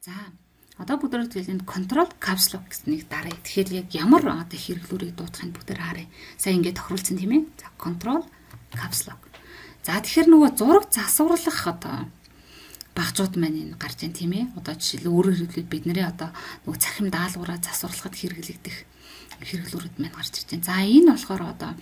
За одоо бүгд хэлэнд control caps lock гэсэн нэг дараа. Тэгэхээр яг ямар одоо хэрэглүүрийг дуудахыг бүгд харъя. Сая ингээд тохируулсан тийм ээ. За control caps lock. За тэгэхээр нөгөө зураг засварлах одоо багжууд маань энэ гарч ийн тийм ээ. Одоо жишээл өөрөөр хэлбэл бидний одоо нөгөө цахим даалгавраа засварлахад хэрэглэгдэх хэрэглүүрүүд маань гарч ирж байна. За энэ болохоор одоо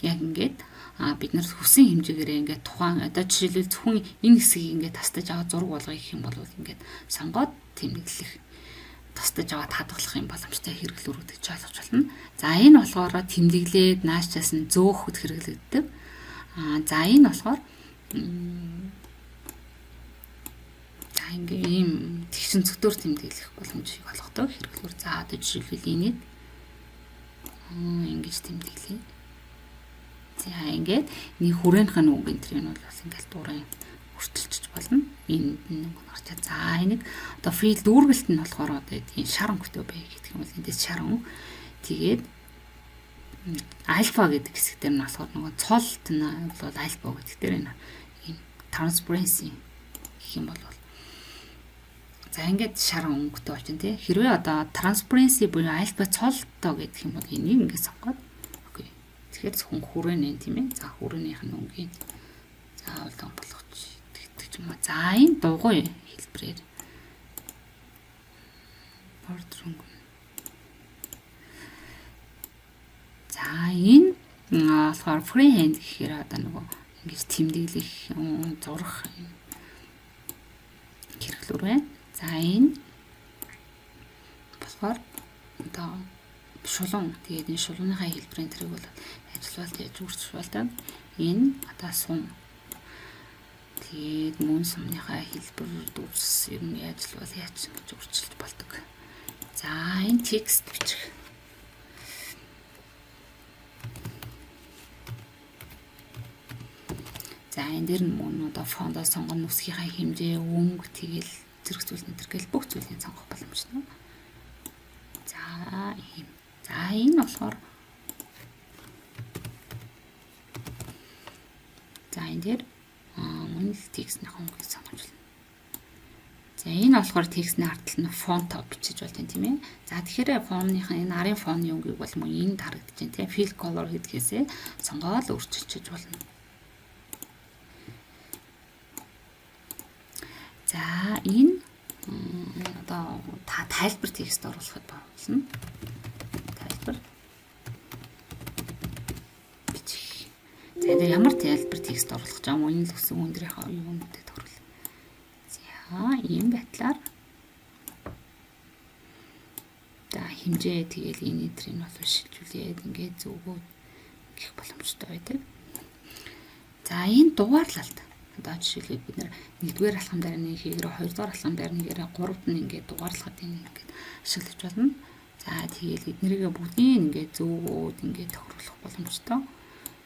яг ингээд бид нар хүсэн хэмжээгээр ингээд тухайн одоо жишээлбэл зөвхөн энэ хэсгийг ингээд тастаж аваад зураг болгоё гэх юм бол ингээд сонгоод тэмдэглэх тастаж аваад хадгалах юм боломжтой хэрэглүүрүүд гэж ойлгож байна. За энэ болохоор тэмдэглээд наашчаас нь зөөхөд хэрэглэгддэг. За энэ болохоор за ингээд ийм тэгшин цогтөөр тэмдэглэх боломжийг олгодог хэрэглүүр. За одоо жишээлбэл энийг ингэж тэмдэглэе. За ингээд нэг хүрээнх нь үг энэ төрийн бол ингээл дуурай хүртэлчих болно. Энд нэг гарч. За энийг одоо field дүүргэлт нь болохоор одоо энэ шар өнгөтэй бай гэдэг юм бол эндээс шар өнгө. Тэгээд альфа гэдэг хэсэг дээр нь болохоор нөгөө цолт нь бол альфа гэдэг дээр энэ transparency гэх юм бол за ингээд шар өнгөтэй болж байна тий. Хэрвээ одоо transparency буюу альфа цолтоо гэдэг юм бол энийг ингээд сонгоод тэгэхээр зөвхөн хүрээний тийм ээ. За хүрээнийх нь өнгийн заавал болгоч тэгдэг юм аа. За энэ дугуй хэлбэрээр border өнгө. За энэ болохоор freehand гэхээр одоо нөгөө ингэж тэмдэглэх зурах хэрэглүүр байна. За энэ болохоор одоо шулуун тэгээд энэ шулууныхаа хэлбэрийн тэрийг бол ажиллавал яаж үргэлжлүүлдэг. Энэ одоо сум. Тэгээд мөн сумныхаа хэлбэр дүрс ер нь ажиллавал яаж үргэлжлүүлж болдог. За энэ текст бичих. За энэ дээр нь мөн одоо фондоо сонгоно, нүсгийнхаа хэмжээ, өнгө, тэгэл зэрэг зүйл нэтэргээл бүх зүйлийг сонгох боломжтой. За ийм. За энэ болохоор за энэ дээр мөн текстний хонгийг сонгож байна. За энэ болохоор текстний ард талд нь фонт бичиж болж байна тийм ээ. За тэгэхээр фонтынхаа энэ арын фонны өнгөийг бол мөн энд харагдаж байна тийм. Fill color гэдгээсээ сонгоод өөрчилж болно. За энэ одоо тайлбар текст оруулахад болно. Тайлбар бичих. За энэ ямар тайлбар текст оруулах гэж юм энэ л өсөн өндрийнхаа юунуудыг тохируулъя. За ийм байдлаар за хэмжээ тэгэл энэ эдрийг бол шилжүүлээд ингээд зөвгөө гэх боломжтой байдаг. За энэ дугаарлалт одоо жишээлбэл бид нэр 1-р алхам дээр нэг хийгээрээ 2-р алхам дээр нэгээрээ 3-д нь ингээд дугаарлахад ингээд ашиглаж болно. За тэгээд эднэрийгээ бүгдийг ингээд зөөгөөд ингээд тохируулах боломжтой.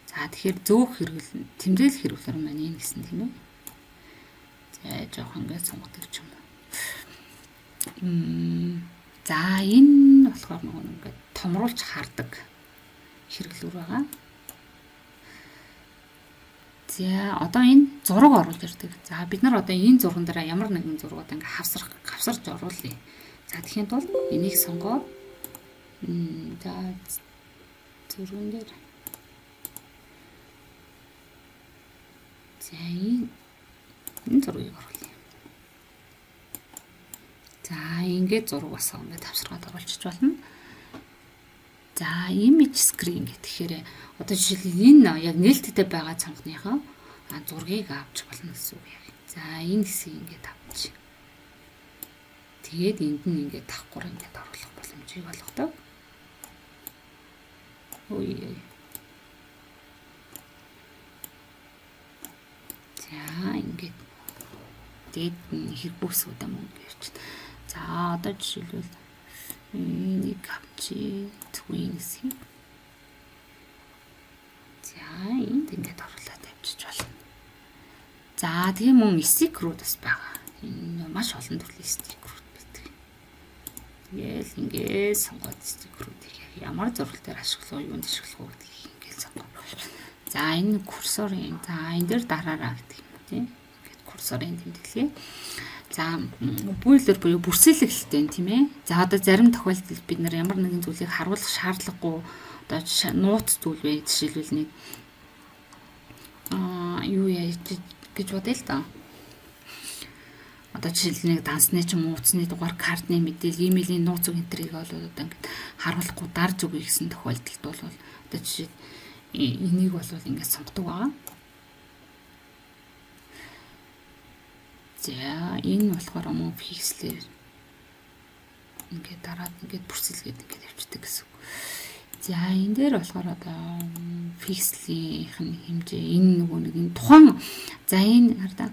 За тэгэхээр зөөх хэрэглэн тэмдэглэл хэрэглэр маань энэ гэсэн тийм ээ. За жоох ингээд сонгодог ч юм уу. За энэ болохоор нөгөө ингээд томруулж хардаг хэрэглүүр байгаа. За одоо энэ зураг оруулж ирдэг. За бид нар одоо энэ зурган дээр ямар нэгэн зургууд ингээ хавсарч оруулъя. За тэгэхээр бол энийг сонгоод за зурган дээр за энэ зургийг оруулъя. За ингээд зураг бас ингээ тавсаргаад оруулчих болно. За image screen гэхээр одоо жишээлбэл энэ яг нээлттэй байгаа цонхныхаа зургийг авч болно гэсэн үг яг. За энэ хэсгийг ингээд авч. Тэгээд энд нь ингээд давхар ингээд оруулах боломжийг олгодог. Ой. За ингээд тэгээд хэрэгбүүсүүд юм гэж. За одоо жишээлбэл энийг авчи twins. За энд ингээд оруулаад авчиж болно. За тийм мөн sticker-ууд бас байгаа. Энэ маш олон төрлийн sticker-ууд байдаг. Тэгээл ингээд сонгоод sticker-уудыг ямар зураг дээр ашиглах уу, юунд ашиглах уу гэдгийг ингээд сонгоо. За энэ курсор юм. За энэ дээр дараараа гэдэг юм тийм. Ингээд курсорын тэмдэглэе. За бойлер буюу бүрсэлэглэлтэй тийм ээ. За одоо зарим тохиолдолд бид нар ямар нэгэн зүйлийг харуулах шаардлагагүй одоо нууц зүйл бай. Жишээлбэл нэг юу яаж гэж бодъё л доо. Одоо жишээлбэл нэг дансны ч юм уу утасны дугаар картны мэдээлэл, имэйлийн нууц энтрийг бол одоо ингээд харуулахгүй дарж өгье гэсэн тохиолдолд бол одоо жишээ энийг бол ингээд сонгодог байгаа. За энэ болохоор мөн фикслэр ингээд дараад ингээд бүрсэлгээд ингээд явчихдаг гэсэн үг. За энэ дээр болохоор одоо фикслийнх нь хэмжээ энэ нөгөө нэг энэ тухайн за энэ хараа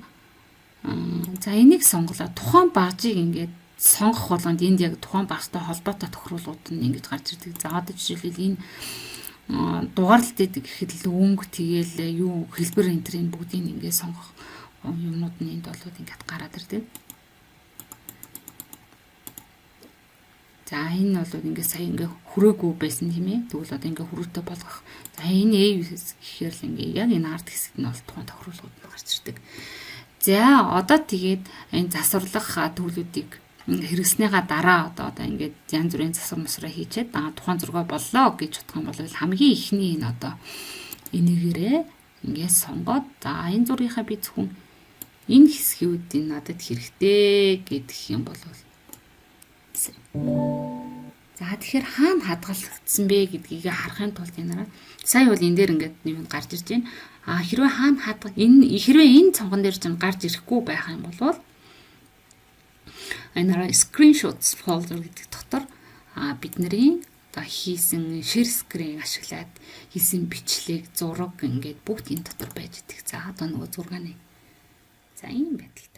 за энийг сонголоо тухайн багжийг ингээд сонгох болгонд энд яг тухайн багштай холбоотой тохируулгууд нь ингэж гарч ирдэг. За одоо жишээлбэл энэ дугаарлалт гэхэд л өнгө тэгээл юу хэлбэр энтрийн бүгдийг ингээд сонгох юмнууд нь энд болоод ингээд гараад ирдэг. За энэ бол ингээд сая ингээд хүрээгүй байсан тийм ээ. Тэгвэл одоо ингээд хүрээтэй болгох. За энэ гэхээр л ингээд яг энэ арт хэсэгт нь бол тухайн тохируулгууд нь гарч ирдэг. За одоо тэгээд энэ засварлах төлөвлөлтийг хэрэгснийхаа дараа одоо ингээд янз бүрийн засвар мосроо хийчихэд тухайн зураг боллоо гэж бодох юм бол хамгийн ихний энэ одоо энийгээрээ ингээд сонгоод за энэ зургийнхаа би зөвхөн энэ хэсгүүдийг надад хэрэгтэй гэдэг юм бол за тэгэхээр хаана хадгалагдсан бэ гэдгийг харахын тулд энэ сая бол энэ дээр ингээд юм гарч ирж байна. Хэрвээ хаана хэрвээ энэ цонгон дээр чинь гарч ирэхгүй байх юм бол энэ screenshots folder гэдэг дотор бидний одоо хийсэн share screen ашиглаад хийсэн бичлэг, зураг ингээд бүгд энэ дотор байж идэг. За одоо нөгөө зургааны за ийм байдалтай